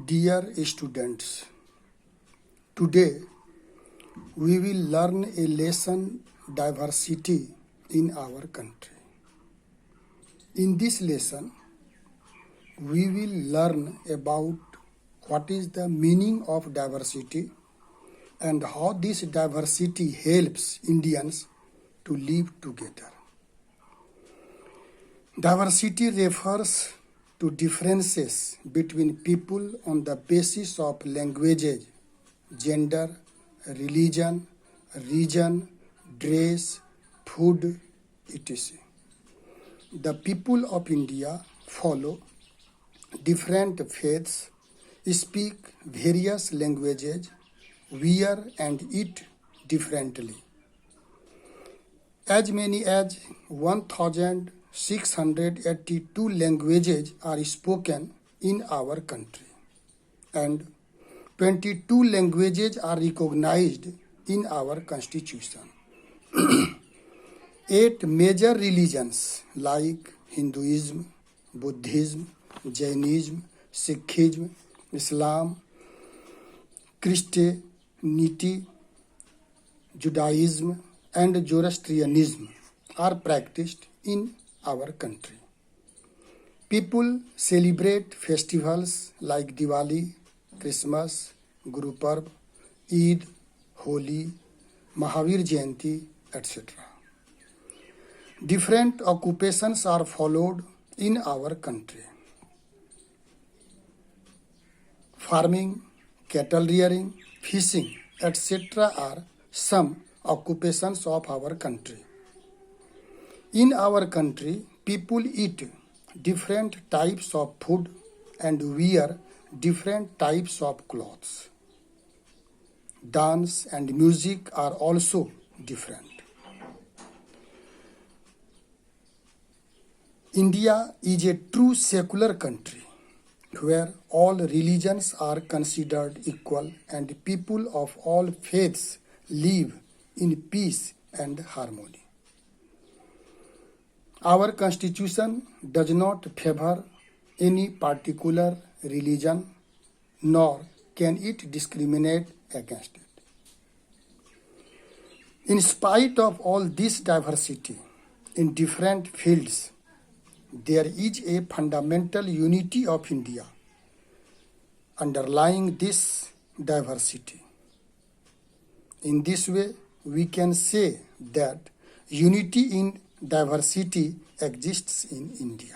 Dear students, today we will learn a lesson diversity in our country. In this lesson, we will learn about what is the meaning of diversity and how this diversity helps Indians to live together. Diversity refers to differences between people on the basis of languages, gender, religion, region, dress, food, etc. The people of India follow different faiths, speak various languages, wear and eat differently. As many as 1,682 languages are spoken in our country, and 22 languages are recognized in our constitution. 8 major religions like Hinduism, Buddhism, Jainism, Sikhism, Islam, Christianity, Judaism, and Zoroastrianism are practiced in our country. People celebrate festivals like Diwali, Christmas, Guru Parv, Eid, Holi, Mahavir Jayanti, etc. Different occupations are followed in our country. Farming, cattle rearing, fishing, etc. are some occupations of our country. In our country, people eat different types of food and wear different types of clothes. Dance and music are also different. India is a true secular country where all religions are considered equal and people of all faiths live in peace and harmony. Our constitution does not favor any particular religion, nor can it discriminate against it. In spite of all this diversity in different fields, there is a fundamental unity of India underlying this diversity. In this way, we can say that unity in diversity exists in India.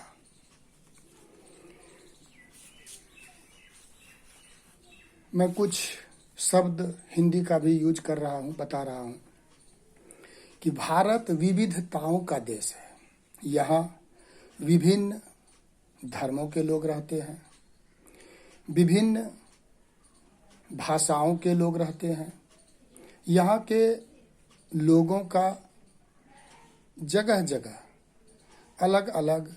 मैं कुछ शब्द हिंदी का भी use कर रहा हूँ, बता रहा हूँ कि भारत विविधताओं का देश है। यहाँ विभिन्न धर्मों के लोग रहते हैं, विभिन्न भाषाओं के लोग रहते हैं। यहाँ के लोगों का जगह जगह अलग अलग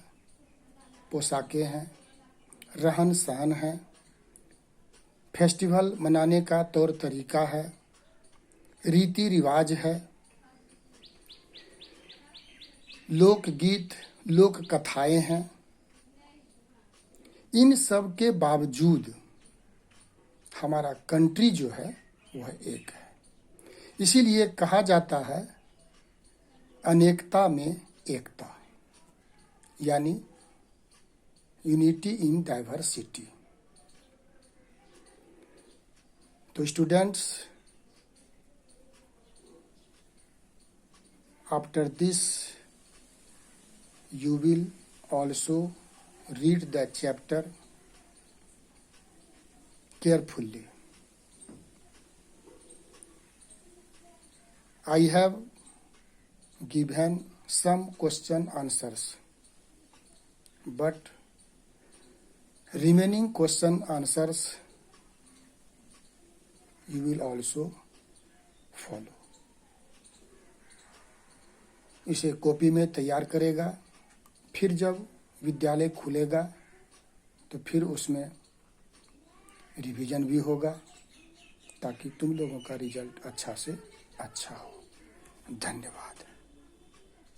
पोशाकें हैं, रहन सहन है, फेस्टिवल मनाने का तौर तरीका है, रीति रिवाज है, लोकगीत, लोक कथाएं हैं। इन सब के बावजूद हमारा कंट्री जो है वह एक है। इसीलिए कहा जाता है अनेकता में एकता, यानी यूनिटी इन डाइवर्सिटी। तो students, after this you will also read the chapter carefully. I have given some question answers, but remaining question answers you will also follow. इसे कॉपी में तैयार करेगा, फिर जब विद्यालय खुलेगा तो फिर उसमें रिवीजन भी होगा ताकि तुम लोगों का रिजल्ट अच्छा से अच्छा हो। धन्यवाद।